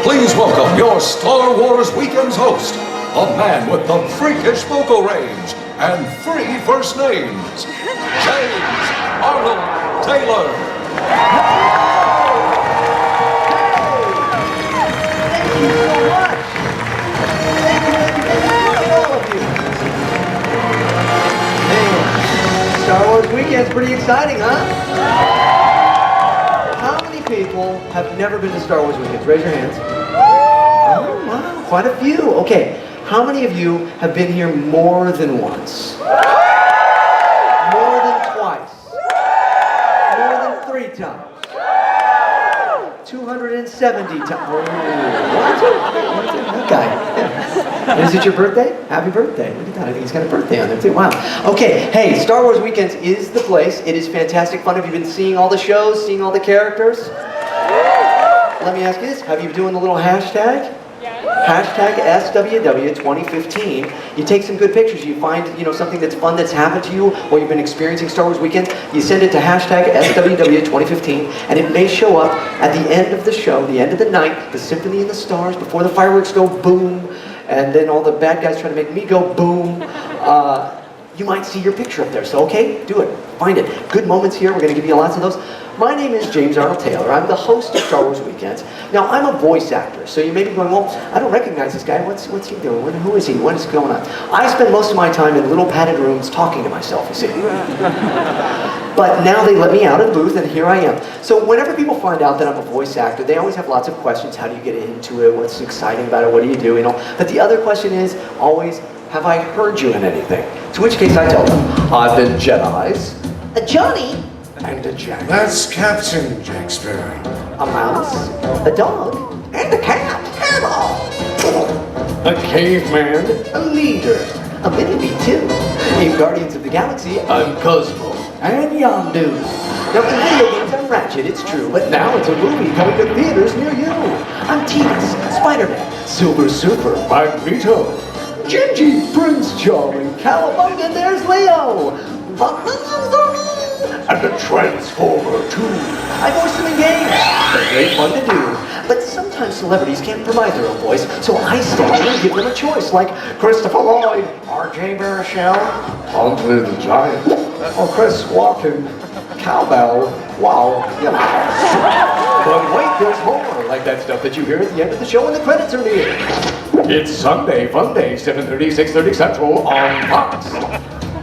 Please welcome your Star Wars Weekend's host, a man with the freakish vocal range and 3 first names, James Arnold Taylor. Thank you so much. Thank you, all of you. Man, Star Wars Weekend's pretty exciting, huh? How many people have never been to Star Wars Weekends? Raise your hands. Oh, wow, quite a few. Okay, how many of you have been here more than once? More than twice? More than 3 times? 270 times. Oh, what? Okay. Is it your birthday? Happy birthday. Look at that. I think he's got a birthday on there too. Wow. Okay. Hey, Star Wars Weekends is the place. It is fantastic fun. Have you been seeing all the shows, seeing all the characters? Let me ask you this. Have you been doing the little hashtag? Hashtag SWW2015. You take some good pictures. You find, something that's fun that's happened to you while you've been experiencing Star Wars Weekend. You send it to hashtag SWW2015, and it may show up at the end of the show, the end of the night, the Symphony of the Stars, before the fireworks go boom, and then all the bad guys try to make me go boom. You might see your picture up there. So, okay, do it. Find it. Good moments here. We're going to give you lots of those. My name is James Arnold Taylor. I'm the host of Star Wars Weekends. Now, I'm a voice actor, so you may be going, well, I don't recognize this guy. What's he doing? Who is he? What is going on? I spend most of my time in little padded rooms talking to myself, you see. But now they let me out of the booth, and here I am. So whenever people find out that I'm a voice actor, they always have lots of questions. How do you get into it? What's exciting about it? What do you do? But the other question is always, have I heard you in anything? To which case I tell them, I've been Jedis, a Johnny, and a Jack. That's Captain Jack Sparrow. A mouse, a dog, and a cat. Hello! A caveman, a leader, a mini-me too. In Guardians of the Galaxy, I'm Cosmo, and Yondu. Now in video games, I'm Ratchet, it's true, but now it's a movie coming to theaters near you. I'm T-Rex, Spider-Man, Silver Surfer, Magneto, Gingy, Prince Charming, Cowabunga, there's Leo, and a Transformer too. I voice them in games. They're great fun to do. But sometimes celebrities can't provide their own voice, so I step in and give them a choice, like Christopher Lloyd, R.J. Baruchel, Andre the Giant, or Chris Walken, Cowbell, wow, But wait, there's more, like that stuff that you hear at the end of the show when the credits are near. It's Sunday, Fun Day, 7:30, 6:30 Central on Fox.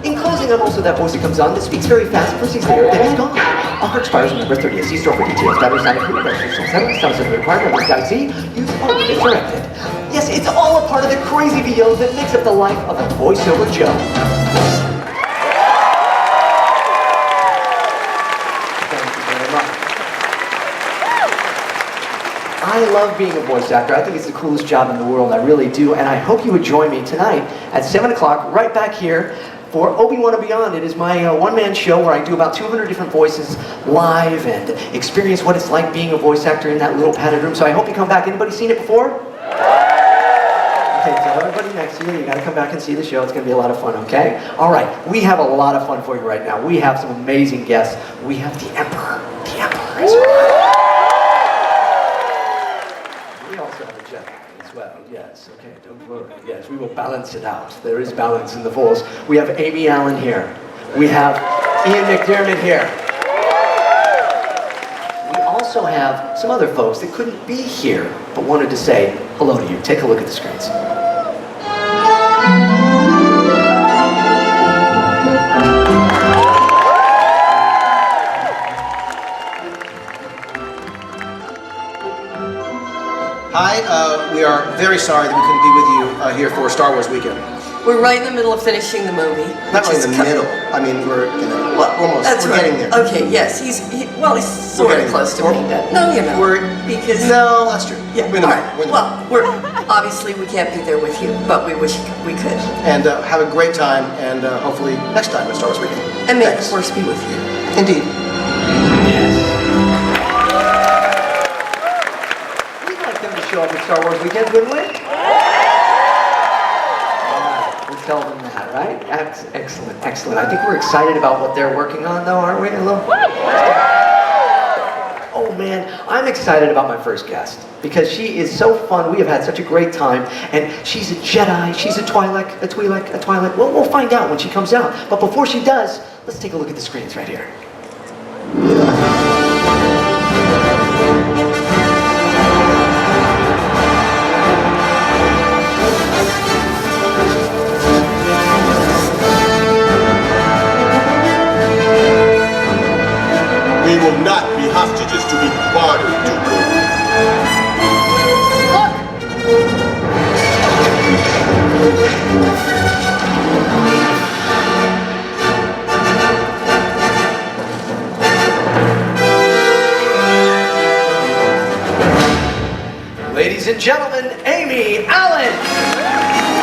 In closing, I'm also that voice that comes on that speaks very fast. First he's there, then he's gone. Offer expires on November 30th. See store for details. Battery sign included. Registration 7. Sounds of the requirement. Galaxy. Use only if directed. Yes, it's all a part of the crazy VO that makes up the life of a voiceover Joe. I love being a voice actor. I think it's the coolest job in the world. I really do. And I hope you would join me tonight at 7 o'clock right back here for Obi-Wan and Beyond. It is my one-man show where I do about 200 different voices live and experience what it's like being a voice actor in that little padded room. So I hope you come back. Anybody seen it before? Okay, tell everybody next year you got to come back and see the show. It's going to be a lot of fun, okay? All right, we have a lot of fun for you right now. We have some amazing guests. We have the Emperor. The Emperor is yes, okay, don't worry. Yes, we will balance it out. There is balance in the Force. We have Amy Allen here. We have Ian McDiarmid here. We also have some other folks that couldn't be here, but wanted to say hello to you. Take a look at the screens. Hi, we are very sorry that we couldn't be with you here for Star Wars Weekend. We're right in the middle of finishing the movie. Not really in the middle. I mean, we're almost. That's we're right. getting there. Okay, yes, he's sort of close to being done. No, you're not. No, that's true. Yeah. We're in the all right. Well, obviously we can't be there with you, but we wish we could. And have a great time, and hopefully next time at Star Wars Weekend. And may the Force be with you. Indeed. Show up at Star Wars Weekend, wouldn't we? All right, we'll tell them that, right? Excellent, excellent. I think we're excited about what they're working on, though, aren't we? A little. Oh man, I'm excited about my first guest because she is so fun. We have had such a great time, and she's a Jedi, she's a Twi'lek. Well, we'll find out when she comes out. But before she does, let's take a look at the screens right here. We will not be hostages to be bartered, Dooku. Ladies and gentlemen, Amy Allen.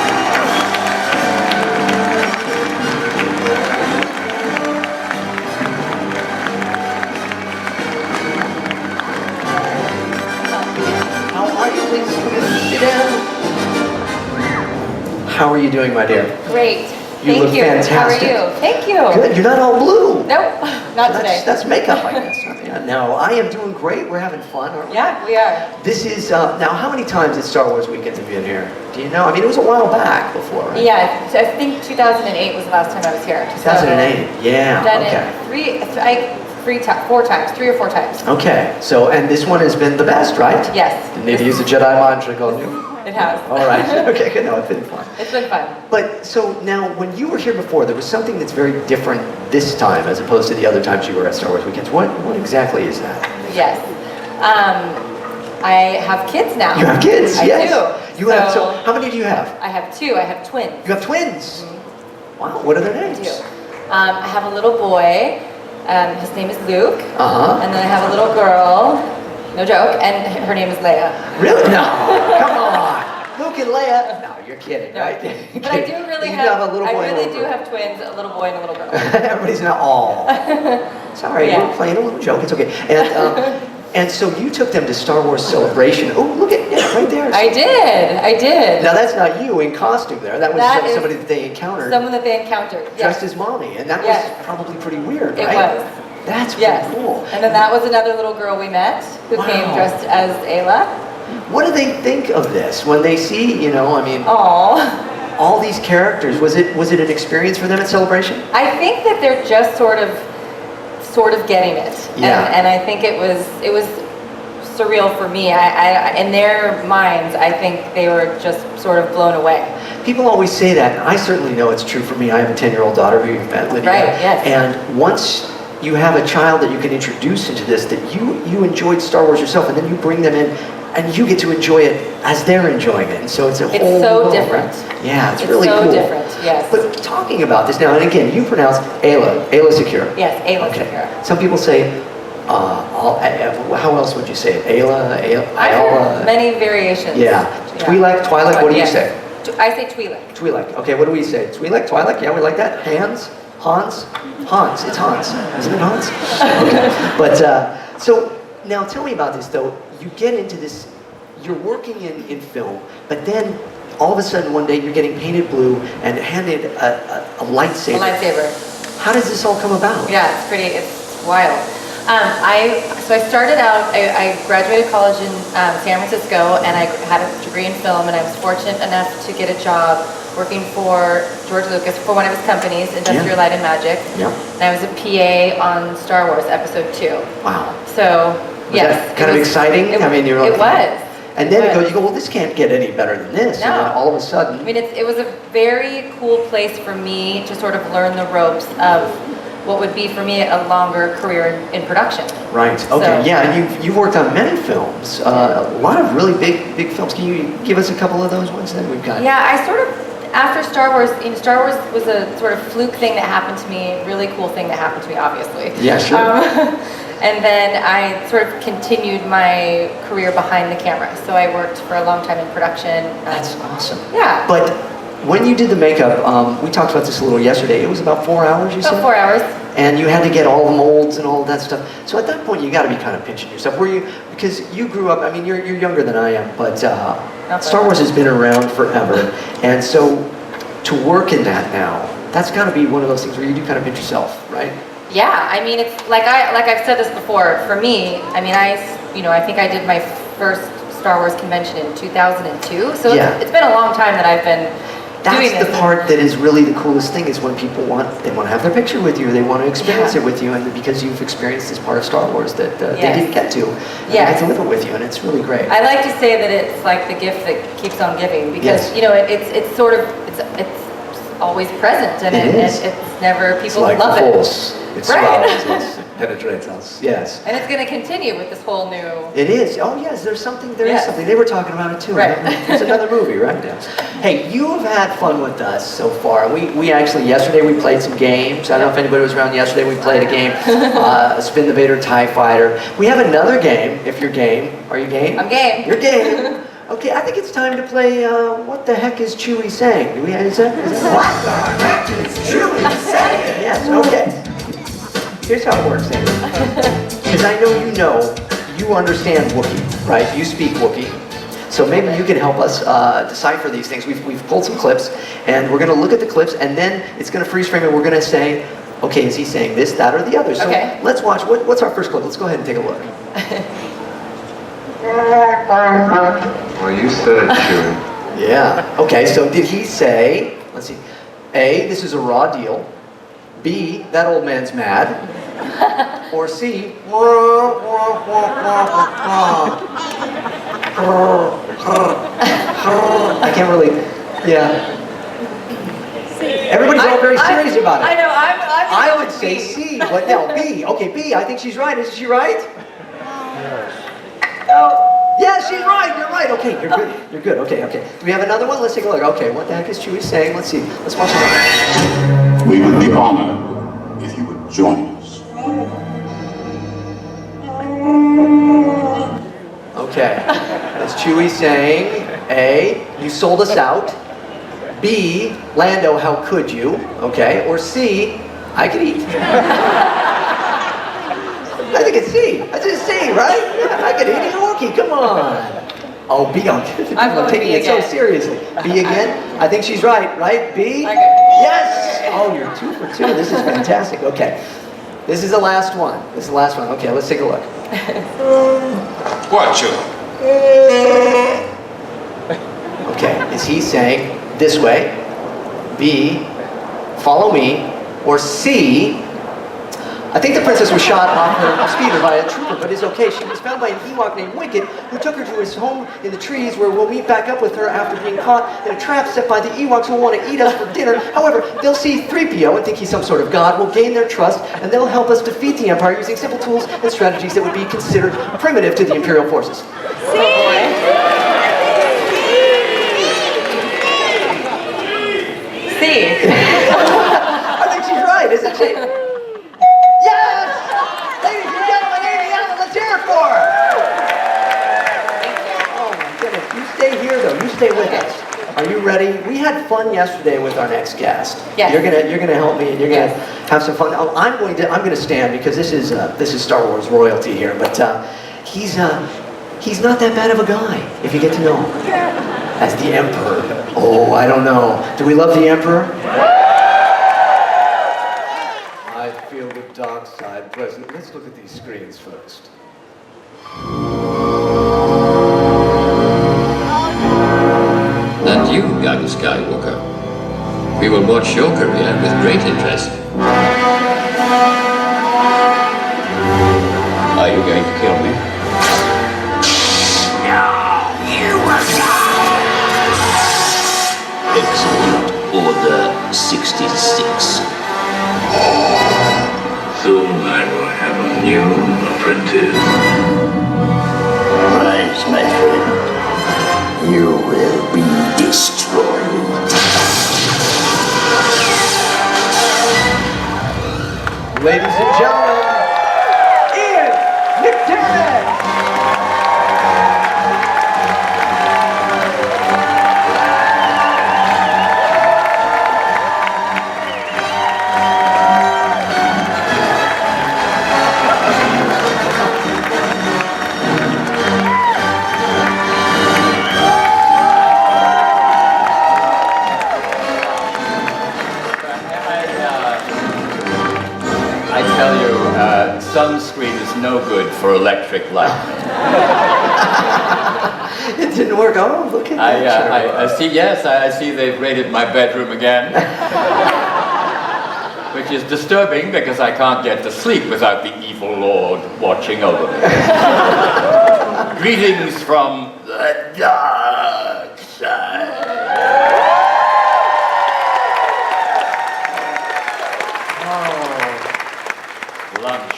How are you doing, my dear? Great. You Thank look you. fantastic. How are you? Thank you. Good. You're not all blue. Nope, not today. That's makeup, I guess. No, I am doing great. We're having fun, aren't we? Yeah, we are. This is, now how many times at Star Wars Weekends have you been here? Do you know? I mean, it was a while back before, right? Yeah, I think 2008 was the last time I was here. 2008, yeah, Done okay. it 3 or 4 times. Okay, so, and this one has been the best, right? Yes. Didn't need to use a Jedi mind trick on you? It has. All right, okay, good, no, it's been fun. It's been fun. But, so now, when you were here before, there was something that's very different this time as opposed to the other times you were at Star Wars Weekends. What exactly is that? Yes. I have kids now. You have kids, I yes. do. You have, so how many do you have? I have 2. I have twins. You have twins? Wow, what are their names? I do. I have a little boy. His name is Luke. Uh-huh. And then I have a little girl. No joke. And her name is Leia. Really? No, come on. Luke and Leia. No, you're kidding, No. right? But I do really You have a little boy I and a really little do girl. have twins, a little boy and a little girl. Everybody's not all. Sorry, Yeah. we're playing a little joke. It's okay. And so you took them to Star Wars Celebration. Oh, look at it right there. I did. Now that's not you in costume there. That was That is somebody that they encountered Someone that they encountered. dressed Yes. as mommy, and that was Yes. probably pretty weird, It right? was. That's Yes. pretty cool. And then that was another little girl we met who Wow. came dressed as Ayla. What do they think of this when they see, I mean, Aww. all these characters? Was it an experience for them at Celebration? I think that they're just sort of getting it. Yeah. And I think it was surreal for me. I in their minds, I think they were just sort of blown away. People always say that, and I certainly know it's true for me. I have a 10-year-old daughter who you've met, Lydia. Right, yes. And once you have a child that you can introduce into this, that you enjoyed Star Wars yourself, and then you bring them in, and you get to enjoy it as they're enjoying it. And so it's a whole It's so world. different. Yeah, it's It's really so cool. different, yes. But talking about this now, and again, you pronounce Ayla Secure. Yes, Ayla Okay. Secure. Some people say, how else would you say it? Ayla, I've Ayla. heard many variations. Yeah. Twi'lek, what do you Yes. say? I say Twi'lek. Twi'lek. Okay, what do we say? Twi'lek, Twi'lek? Yeah, we like that. Hans? Hans? Hans. It's Hans. Isn't it Hans? Okay. But, so, now tell me about this, though. You get into this, you're working in film, but then all of a sudden one day you're getting painted blue and handed a lightsaber. A lightsaber. How does this all come about? Yeah, it's wild. I started out, I graduated college in San Francisco, and I had a degree in film, and I was fortunate enough to get a job working for George Lucas for one of his companies, Industrial Light and Magic. Yeah. And I was a PA on Star Wars Episode 2. Wow. So, Was yes. that kind of exciting? I mean, you're like, it was. And then It was. you go, well, this can't get any better than this. No. And then all of a sudden, I mean, it was a very cool place for me to sort of learn the ropes of what would be for me a longer career in production. right? Okay, So- yeah, and you've worked on many films, a lot of really big films. Can you give us a couple of those ones that we've got? Yeah, I sort of, after Star Wars, Star Wars was a sort of fluke thing that happened to me, really cool thing that happened to me, obviously. Yeah, sure. And then I sort of continued my career behind the camera. So I worked for a long time in production. That's awesome. Yeah. But when you did the makeup, we talked about this a little yesterday. It was about 4 hours, you said? About 4 hours. And you had to get all the molds and all of that stuff. So at that point, you got to be kind of pinching yourself. Were you, because you grew up, I mean, you're younger than I am, but Star Wars has been around forever. And so to work in that now, that's got to be one of those things where you do kind of pinch yourself, right? Yeah, I mean, it's like I've said this before. For me, I mean, I think I did my first Star Wars convention in 2002. So Yeah. it's been a long time that I've been doing That's this. the part that is really the coolest thing is when people want to have their picture with you, they want to experience it with you, and because you've experienced this part of Star Wars that they didn't get to, and they get to live it with you, and it's really great. I like to say that it's like the gift that keeps on giving because it's sort of it's always present and it's never people it's like love the it. force. It Right. surrounds us, it penetrates us. Yes. And it's going to continue with this whole new. It is. Oh yes, there's something. There is Yes. something. They were talking about it too. Right. There's another movie, right? Yeah. Hey, you have had fun with us so far. We actually yesterday we played some games. I don't know if anybody was around yesterday. We played a game, Spin the Vader TIE Fighter. We have another game. If you're game, are you game? I'm game. You're game. Okay, I think it's time to play. What the heck is Chewie saying? Do we? Is that what the heck is Chewie saying? Yes. Okay. Here's how it works, Andrew. Because I know you understand Wookiee, right? You speak Wookiee. So maybe you can help us decipher these things. We've pulled some clips, and we're going to look at the clips, and then it's going to freeze frame, and we're going to say, okay, is he saying this, that, or the other? So Okay. let's watch. What's our first clip? Let's go ahead and take a look. Well, you said it, Chewie. Yeah. Okay, so did he say, let's see, A, this is a raw deal, B, that old man's mad, or C, I can't really, yeah. Everybody's all very serious about it. I know, I would say C, but no, B. Okay, B, I think she's right. Isn't she right? Yeah, she's right. You're right. Okay, you're good. You're good. Okay. Do we have another one? Let's take a look. Okay, what the heck is Chewie saying? Let's see. Let's watch it. We would be honored if you would join us. Okay. Is Chewie saying A, you sold us out, B, Lando, how could you? Okay. Or C, I could eat. I think it's C. I think it's C, right? Yeah, I could eat a Wookiee. Come on. Oh, B. I'm taking it so seriously. B again? I think she's right, right? B? Yes! Oh, you're 2 for 2. This is fantastic. Okay. This is the last one. Okay, let's take a look. What, Chewie? Okay, is he saying this way? B, follow me? Or C, I think the princess was shot off her speeder by a trooper, but it's okay. She was found by an Ewok named Wicket, who took her to his home in the trees, where we'll meet back up with her after being caught in a trap set by the Ewoks who want to eat us for dinner. However, they'll see 3PO and think he's some sort of god. We'll gain their trust, and they'll help us defeat the Empire using simple tools and strategies that would be considered primitive to the Imperial forces. C. I think she's right, isn't she? Yes! Ladies and gentlemen, Amy Allen, let's hear it for her! Oh my goodness, you stay here though, you stay with us. Are you ready? We had fun yesterday with our next guest. Yes. You're gonna help me and you're gonna have some fun. Oh, I'm gonna stand because this is Star Wars royalty here, but he's not that bad of a guy if you get to know him. As the Emperor. Oh, I don't know. Do we love the Emperor? I feel the dark side present. Let's look at these screens first. And you, young Skywalker, we will watch your career with great interest. Are you going to kill me? Excellent. Order 66. Soon I will have a new apprentice. Rise, my friend. You will be destroyed. Ladies and gentlemen, Ian McDiarmid! good for electric light. It didn't work. Oh, look at that. I see. Yes, I see. They've raided my bedroom again, which is disturbing because I can't get to sleep without the evil Lord watching over me. Greetings from the dark side. Lunch.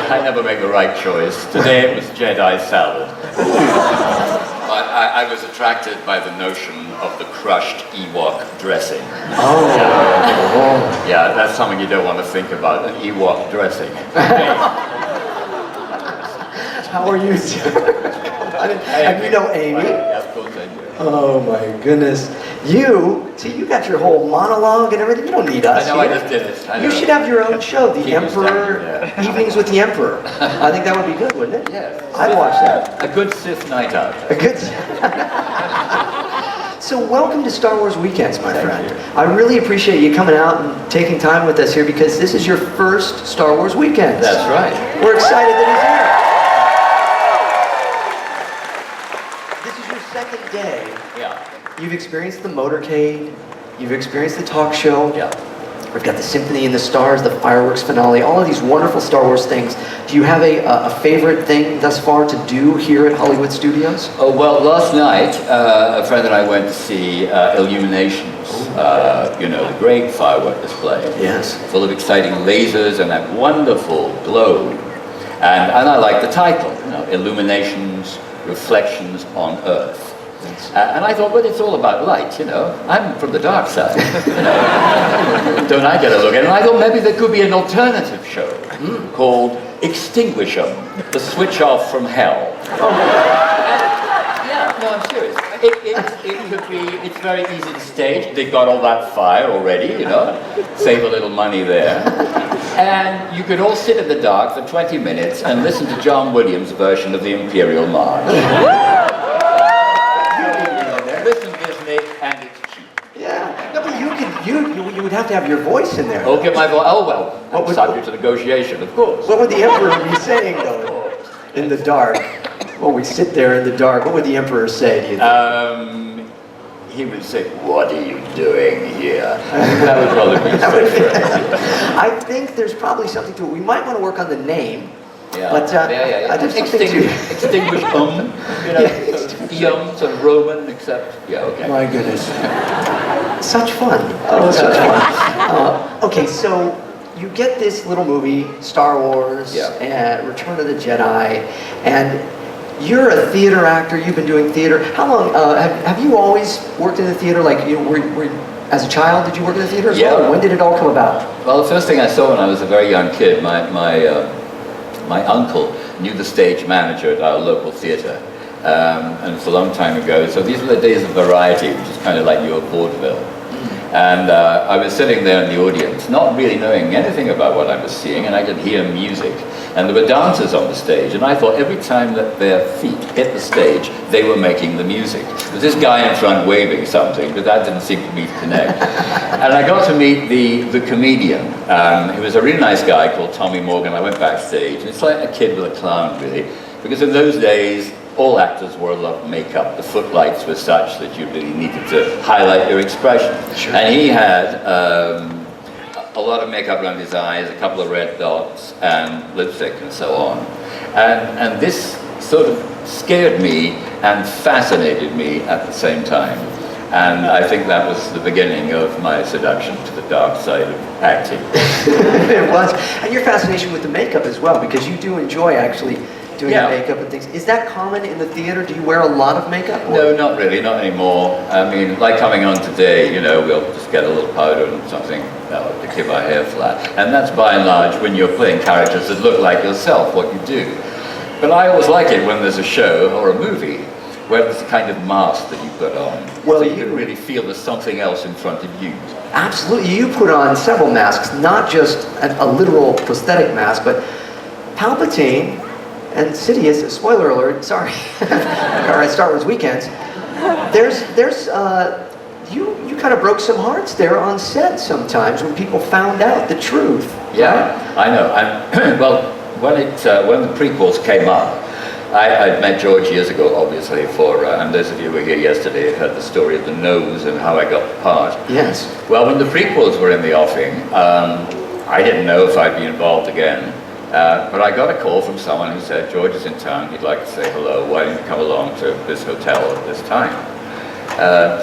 I never make the right choice. Today it was Jedi salad. But I was attracted by the notion of the crushed Ewok dressing. Oh. Yeah, that's something you don't want to think about, an Ewok dressing. How are you, sir? And you know Amy? Yeah, of course I do. Oh my goodness. You got your whole monologue and everything. You don't need us. I know, here. I just did it. I You know. should have your own show, The Keep us Emperor, down, yeah. Evenings with the Emperor. I think that would be good, wouldn't it? Yes. I'd watch that. A good Sith night out. A good. So welcome to Star Wars Weekends, my friend. I really appreciate you coming out and taking time with us here because this is your first Star Wars Weekends. That's right. We're excited that he's here. This is your second day. Yeah. You've experienced the motorcade. You've experienced the talk show. Yeah. We've got the Symphony in the Stars, the fireworks finale, all of these wonderful Star Wars things. Do you have a favorite thing thus far to do here at Hollywood Studios? Oh, well, last night, a friend and I went to see Illuminations, you know, the great firework display. Yes. Full of exciting lasers and that wonderful glow. And I like the title, you know, Illuminations, Reflections on Earth. And I thought, well, it's all about light, you know. I'm from the dark side, you know. Don't I get a look at it? And I thought maybe there could be an alternative show called Extinguish 'em, the switch off from hell. Yeah, no, I'm serious. It could be, it's very easy to stage. They've got all that fire already, you know. Save a little money there. And you could all sit in the dark for 20 minutes and listen to John Williams' version of the Imperial March. Listen, Disney, and it's cheap. Yeah. No, but you would have to have your voice in there. Oh, get my voice. Oh, well, I'm subject to negotiation, of course. What would the Emperor be saying, though, in the dark? Well, we sit there in the dark. What would the Emperor say, do you think? He would say, "What are you doing here?" That would probably be so. I think there's probably something to it. We might want to work on the name. Yeah. But yeah. there's something to Extinguish you know, sort of Roman, except, yeah, okay. My goodness. Such fun. Oh, such fun. Okay, so you get this little movie, Star Wars, and Return of the Jedi, and you're a theater actor. You've been doing theater. How long? Have you always worked in the theater? Like, you were as a child, did you work in the theater as well? Or when did it all come about? Well, the first thing I saw when I was a very young kid, my uncle knew the stage manager at our local theatre, and it's a long time ago. So these were the days of variety, which is kind of like your vaudeville. And I was sitting there in the audience, not really knowing anything about what I was seeing, and I could hear music. And there were dancers on the stage, and I thought every time that their feet hit the stage, they were making the music. There was this guy in front waving something, but that didn't seem to me to connect. And I got to meet the comedian. He was a really nice guy called Tommy Morgan. I went backstage, and it's like a kid with a clown, really, because in those days, all actors wore a lot of makeup. The footlights were such that you really needed to highlight your expression. Sure. And he had a lot of makeup around his eyes, a couple of red dots, and lipstick and so on. And this sort of scared me and fascinated me at the same time. And I think that was the beginning of my seduction to the dark side of acting. It was. And your fascination with the makeup as well, because you do enjoy actually doing the makeup and things. Is that common in the theater? Do you wear a lot of makeup? Or? No, not really, not anymore. I mean, like coming on today, you know, we'll just get a little powder and something to keep our hair flat. And that's by and large when you're playing characters that look like yourself, what you do. But I always like it when there's a show or a movie where there's a kind of mask that you put on. Well, so you can really feel there's something else in front of you. Absolutely. You put on several masks, not just a literal prosthetic mask, but Palpatine and Sidious, spoiler alert, sorry, all right, Star Wars Weekends, you kind of broke some hearts there on set sometimes when people found out the truth. Yeah, right? I know. Well, when the prequels came up, I'd met George years ago, obviously, and those of you who were here yesterday heard the story of the nose and how I got the part. Yes. Well, when the prequels were in the offing, I didn't know if I'd be involved again, but I got a call from someone who said, George is in town, he'd like to say hello, why don't you come along to this hotel at this time?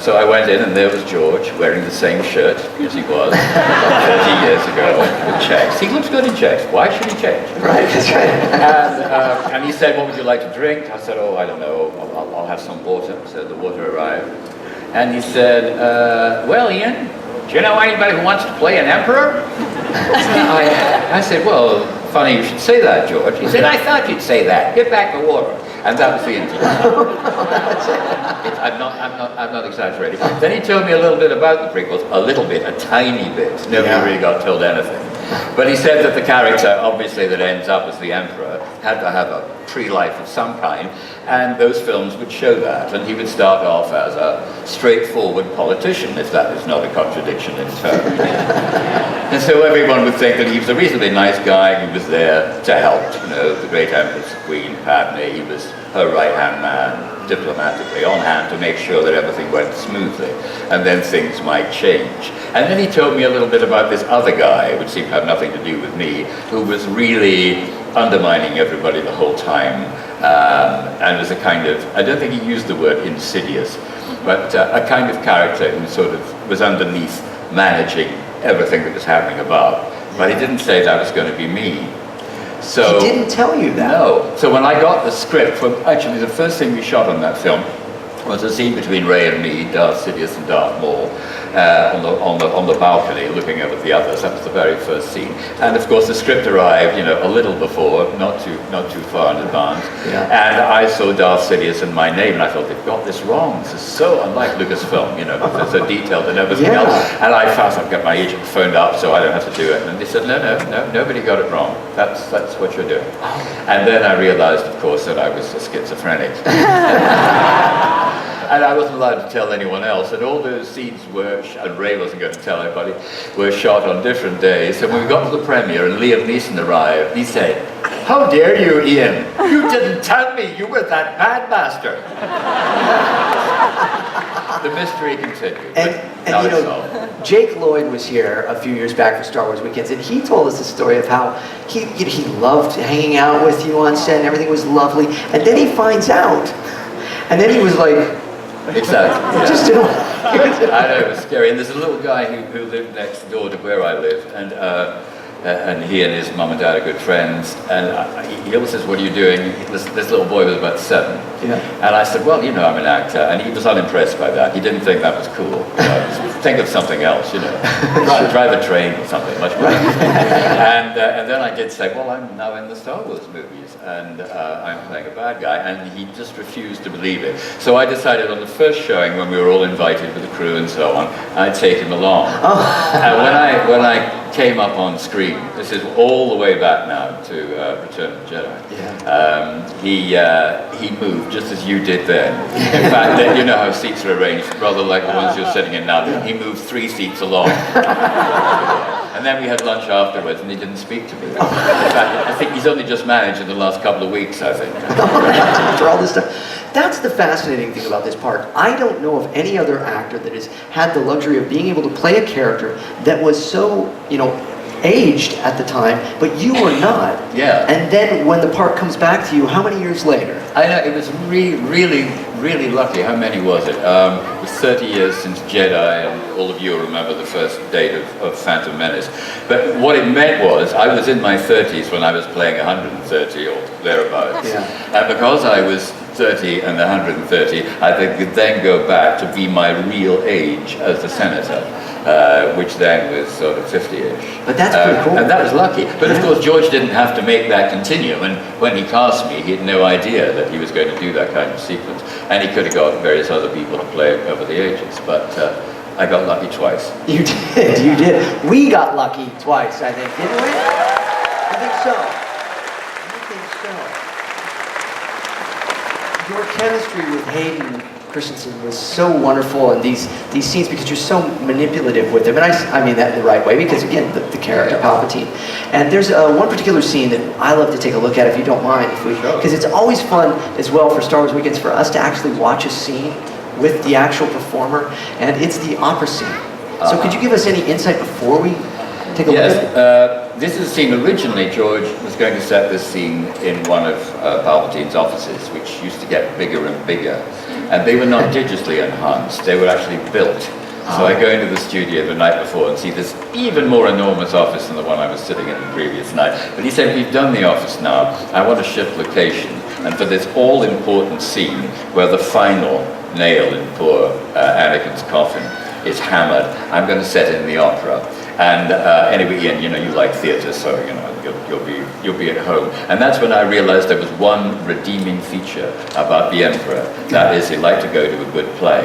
So I went in and there was George wearing the same shirt as he was 30 years ago with checks. He looks good in checks. Why should he change? Right, that's right. And he said, what would you like to drink? I said, oh, I don't know. I'll have some water. So the water arrived. And he said, well, Ian, do you know anybody who wants to play an emperor? I said, well, funny you should say that, George. He said, I thought you'd say that. Get back the water. And that was the interview. I'm not exaggerating. Then he told me a little bit about the prequels, a little bit, a tiny bit. Nobody really got told anything. But he said that the character, obviously, that ends up as the Emperor, had to have a pre-life of some kind, and those films would show that. And he would start off as a straightforward politician, if that is not a contradiction in terms. And so everyone would think that he was a reasonably nice guy who was there to help, the great Empress Queen Padme. He was her right-hand man, diplomatically on hand to make sure that everything went smoothly, and then things might change. And then he told me a little bit about this other guy, which seemed to have nothing to do with me, who was really undermining everybody the whole time, and was a kind of, I don't think he used the word insidious, but a kind of character who sort of was underneath managing everything that was happening above. But he didn't say that was going to be me. So, he didn't tell you that? No. So when I got the script, actually the first thing we shot on that film was a scene between Ray and me, Darth Sidious and Darth Maul, on the balcony looking over the others. That was the very first scene. And of course the script arrived, a little before, not too far in advance. Yeah. And I saw Darth Sidious and my name, and I thought, they've got this wrong. This is so unlike Lucasfilm, because they're so detailed and everything else. And I fast, I've got my agent phoned up, so I don't have to do it. And they said, no, nobody got it wrong. That's what you're doing. And then I realized, of course, that I was a schizophrenic. And I wasn't allowed to tell anyone else, and all those scenes were, and Ray wasn't going to tell anybody, were shot on different days. So when we got to the premiere and Liam Neeson arrived, he said, how dare you, Ian? You didn't tell me you were that bad master. The mystery continued. And Jake Lloyd was here a few years back for Star Wars Weekends, and he told us the story of how he loved hanging out with you on set, and everything was lovely, and then he finds out, and then he was like, exactly. Yeah. Just don't. I know, it was scary. And there's a little guy who lived next door to where I live, and he and his mum and dad are good friends. And he always says, "What are you doing?" This little boy was about 7. Yeah. And I said, "Well, I'm an actor." And he was unimpressed by that. He didn't think that was cool. Think of something else, drive a train or something much better. And then I did say, "Well, I'm now in the Star Wars movies, and I'm playing a bad guy." And he just refused to believe it. So I decided on the first showing, when we were all invited with the crew and so on, I'd take him along. And when I came up on screen, this is all the way back now to Return of the Jedi. Yeah. He moved just as you did then. In fact, you know how seats are arranged, rather like the ones you're sitting in now. He moved 3 seats along. And then we had lunch afterwards, and he didn't speak to me. In fact, I think he's only just managed in the last couple of weeks, I think. After all this stuff. That's the fascinating thing about this part. I don't know of any other actor that has had the luxury of being able to play a character that was so, aged at the time, but you were not. Yeah. And then when the part comes back to you, how many years later? I know, it was really lucky. How many was it? It was 30 years since Jedi, and all of you remember the first date of Phantom Menace. But what it meant was, I was in my 30s when I was playing 130 or thereabouts. Yeah. And because I was 30 and 130, I could then go back to be my real age as a senator. Which then was sort of 50-ish. But that's pretty cool. And that was lucky. But of course, George didn't have to make that continue. And when he cast me, he had no idea that he was going to do that kind of sequence. And he could have got various other people to play it over the ages. But I got lucky twice. You did. We got lucky twice, I think, didn't we? I think so. Your chemistry with Hayden Christensen was so wonderful in these scenes because you're so manipulative with him, and I mean that in the right way because again the character Palpatine. And there's one particular scene that I love to take a look at if you don't mind, because it's always fun as well for Star Wars Weekends for us to actually watch a scene with the actual performer, and it's the opera scene. So could you give us any insight before we take a look at it? This is a scene originally, George was going to set this scene in one of Palpatine's offices, which used to get bigger and bigger. And they were not digitally enhanced, they were actually built. So I go into the studio the night before and see this even more enormous office than the one I was sitting in the previous night. But he said, we've done the office now, I want to shift location. And for this all-important scene where the final nail in poor Anakin's coffin is hammered, I'm going to set in the opera. And anyway, Ian, you know, you like theatre, so you know you'll be at home. And that's when I realised there was one redeeming feature about the Emperor. That is, he liked to go to a good play.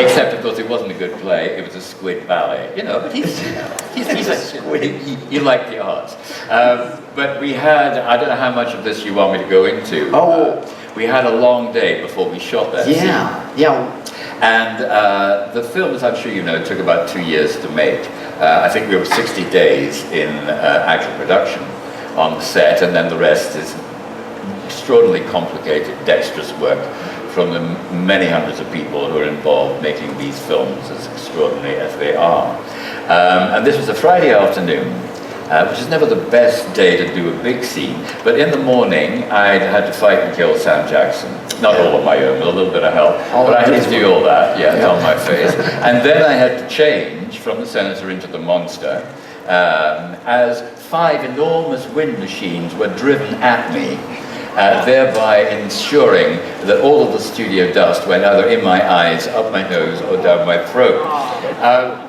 Except, of course, it wasn't a good play. It was a squid ballet. You know, but he's a squid. He liked the arts. But we had, I don't know how much of this you want me to go into. We had a long day before we shot that scene. Yeah. And the film, as I'm sure you know, took about 2 years to make. I think we were 60 days in actual production on the set, and then the rest is extraordinarily complicated, dexterous work from the many hundreds of people who are involved making these films as extraordinary as they are. And this was a Friday afternoon, which is never the best day to do a big scene, but in the morning I had to fight and kill Sam Jackson. Not all on my own, with a little bit of help, but I had to do all that, it's on my face. And then I had to change from the Senator into the Monster, as 5 enormous wind machines were driven at me, thereby ensuring that all of the studio dust went either in my eyes, up my nose, or down my throat.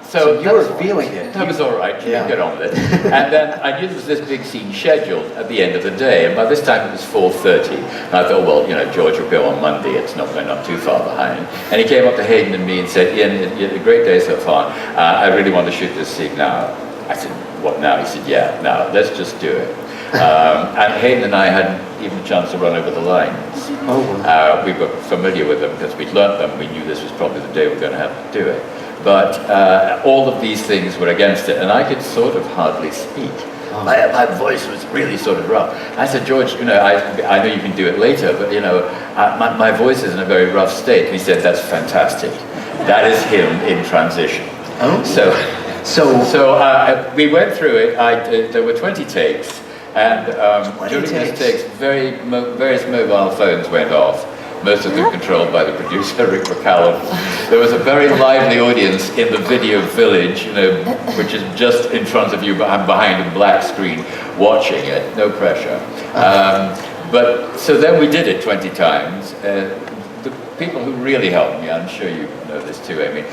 So you were feeling it. That was all right, you can get on with it. And then I knew there was this big scene scheduled at the end of the day, and by this time it was 4:30. And I thought, well, you know, George will go on Monday, we're not too far behind. And he came up to Hayden and me and said, Ian, it's a great day so far. I really want to shoot this scene now. I said, what now? He said, yeah, now, let's just do it. And Hayden and I hadn't even a chance to run over the lines. We were familiar with them because we'd learnt them. We knew this was probably the day we were going to have to do it. But all of these things were against it, and I could sort of hardly speak. My voice was really sort of rough. I said, George, you know, I know you can do it later, but you know, my voice is in a very rough state. And he said, that's fantastic. That is him in transition. So we went through it. There were 20 takes. And during these takes, various mobile phones went off, most of them controlled by the producer, Rick McCallum. There was a very lively audience in the video village, you know, which is just in front of you, behind a black screen, watching it, no pressure. But so then we did it 20 times. The people who really helped me, I'm sure you know this too, Amy,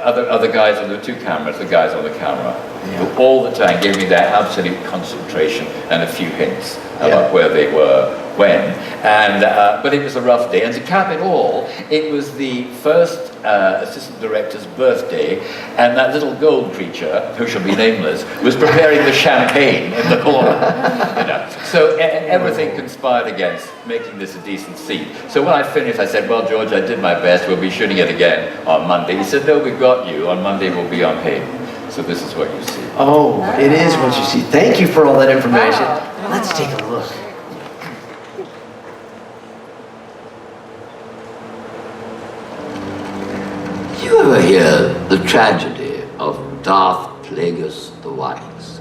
other guys on the 2 cameras, the guys on the camera, who all the time gave me their absolute concentration and a few hints about where they were, when. And but it was a rough day. And to cap it all, it was the first assistant director's birthday, and that little gold creature, who shall be nameless, was preparing the champagne in the corner. You know. So everything conspired against making this a decent scene. So when I finished, I said, well, George, I did my best. We'll be shooting it again on Monday. He said, no, we've got you. On Monday, we'll be on Hayden. So this is what you see. Oh, it is what you see. Thank you for all that information. Let's take a look. You ever hear the tragedy of Darth Plagueis the Wise?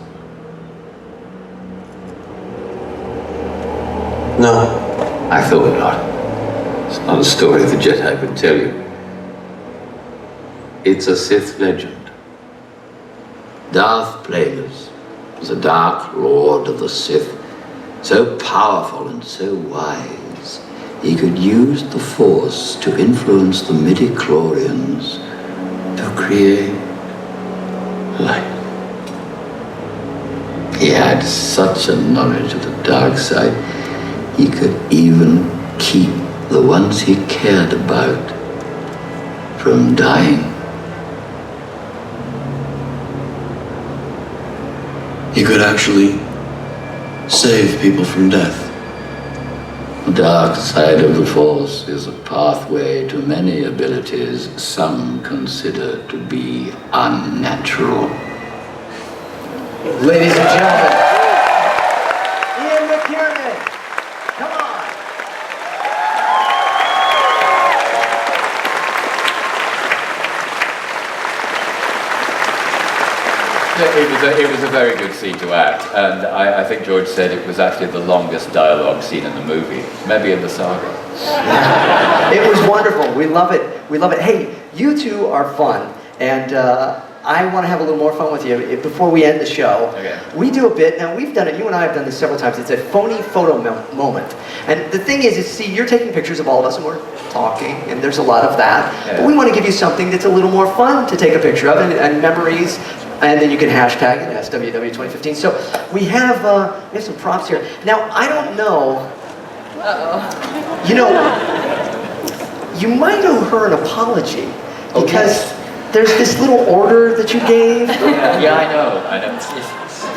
No. I thought not. It's not a story the Jedi could tell you. It's a Sith legend. Darth Plagueis was a dark lord of the Sith, so powerful and so wise, he could use the Force to influence the midi-chlorians to create life. He had such a knowledge of the dark side, he could even keep the ones he cared about from dying. He could actually save people from death. The dark side of the Force is a pathway to many abilities some consider to be unnatural. Ladies and gentlemen, Ian McDiarmid, come on. It was a very good scene to act, and I think George said it was actually the longest dialogue scene in the movie, maybe in the saga. It was wonderful. We love it. We love it. Hey, you two are fun, and I want to have a little more fun with you before we end the show. Okay. We do a bit, now we've done it, you and I have done this several times. It's a phony photo moment. And the thing is, see, you're taking pictures of all of us and we're talking, and there's a lot of that. Yeah. But we want to give you something that's a little more fun to take a picture of, and memories, and then you can hashtag it, SWW2015. So we have some props here. Now, I don't know, you know, you might owe her an apology, because there's this little order that you gave. Yeah, I know.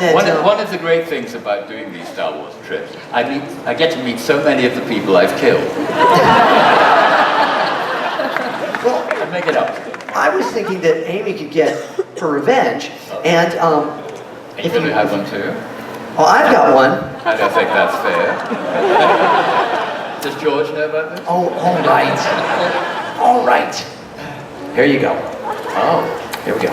That, One of the great things about doing these Star Wars trips, I get to meet so many of the people I've killed. Well, I make it up. I was thinking that Amy could get her revenge, and You really have one too? well, I've got one. I don't think that's fair. Does George know about this? Oh, all right. All right. Here you go. Oh, Here we go.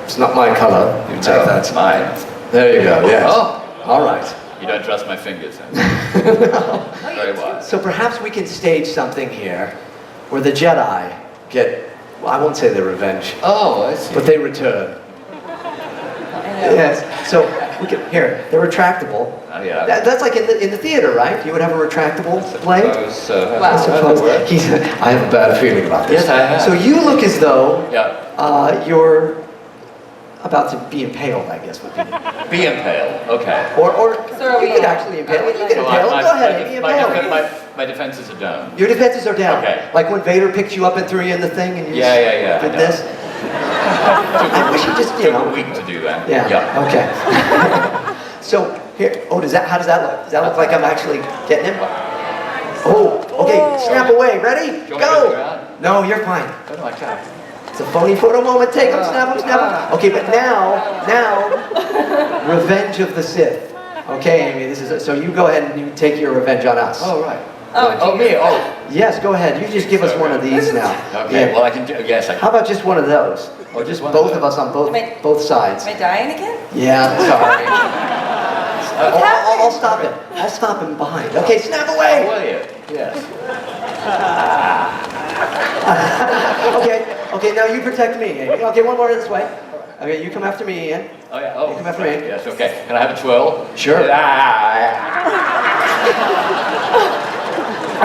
It's not my color. You take no, that. it's mine. There you go. Yes. Oh, All right. you don't trust my fingers, huh? Very wise. So perhaps we can stage something here, where the Jedi get, well, I won't say their revenge, Oh, I see. but they return. Yes. So we can, here, they're retractable. Oh, yeah. That's like in the theater, right? You would have a retractable blade? Suppose so. I suppose. I have a bad feeling about this. Yes, I have. So you look as though Yeah. you're about to be impaled, I guess would be. Be impaled. Okay. Or So you could actually impale. You can impale. Go ahead, Amy, impale. My defenses are down. Your defenses are down. Okay. Like when Vader picked you up and threw you in the thing and you Yeah, did I know. this. I wish you just, you Took know. a week to do that. Yeah. Okay. So here. Oh, how does that look? Does that look like I'm actually getting him? Oh. Okay. Snap away. Ready? Do you want me to go Go. around? No, you're fine. Oh, no, I can't. It's a phony photo moment. Take him. Snap him. Snap him. Okay, but now, Revenge of the Sith. Okay, Amy. This is so. You go ahead and you take your revenge on us. Oh, right. Oh, me. Oh. Yes. Go ahead. You just give us one of these now. Okay. Yeah. Well, I can do. Yes, I How can. about just one of those? Or just one. Both of us on both sides. Am I dying again? Yeah, sorry. I'll stop him. I'll stop him behind. Okay, snap Oh, away. will you? Yes. Okay, now you protect me, Amy. Okay, one more this way. Okay, you come after me, Ian. Oh, yeah. Oh. You come after me. Yes. Okay. Can I have a twirl? Sure.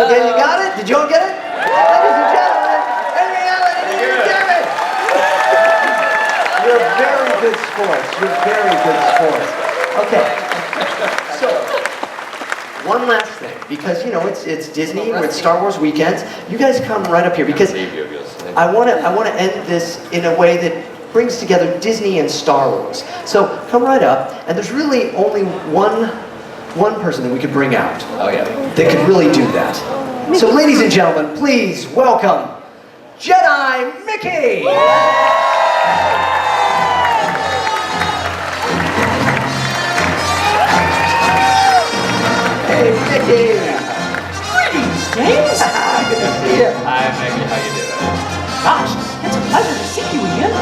Okay, you got it? Did you all get it? Ladies and gentlemen, Amy Allen and Ian McDiarmid. You're very good sports. You're very good sports. Okay. So, one last thing, because you know it's Disney, we're at Star Wars weekends. You guys come right up here because I want to end this in a way that brings together Disney and Star Wars. So come right up, and there's really only one person that we could bring out Oh, yeah. that could really do that. So, ladies and gentlemen, please welcome Jedi Mickey. Hey, Mickey. Greetings, James. Good to see you. Hi, Maggie. How you doing? Gosh, it's a pleasure to see you again.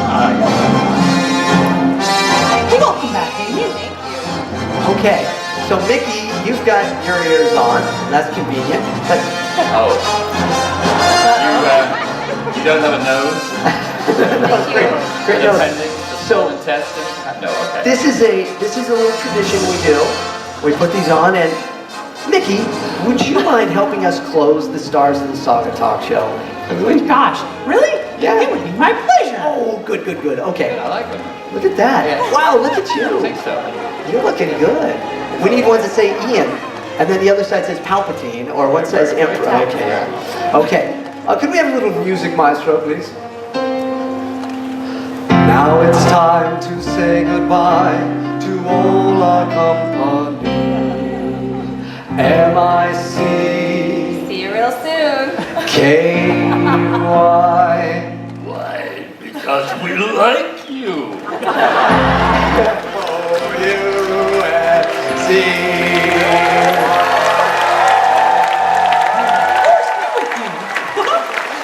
Welcome back, Amy. Thank you. Okay, so Mickey, you've got your ears on, and that's convenient. But Oh. You don't have a nose? great An nose. appendix? So Intestine? No, okay. this is a little tradition we do. We put these on, and Mickey, would you mind helping us close the Stars of the Saga talk show? Oh, gosh, really? Yeah. It would be my pleasure. Oh, good. Okay. I like them. Look at that. Yeah. Wow, look at I you. think so. You're looking good. We need ones that say Ian, and then the other side says Palpatine, or one says Emperor. Okay. Yeah. Okay. Could we have a little music, maestro, please? Now it's time to say goodbye to all our company. M-I-C. See you real soon. K-Y. Why? Because we like you. O-U-S-C.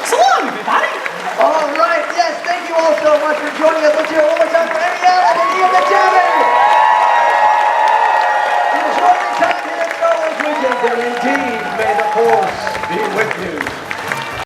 So long, everybody. All right, yes, thank you all so much for joining us. Let's hear it one more time for Amy Allen and Ian McDiarmid. Enjoy your time here at Star Wars Weekend, everybody.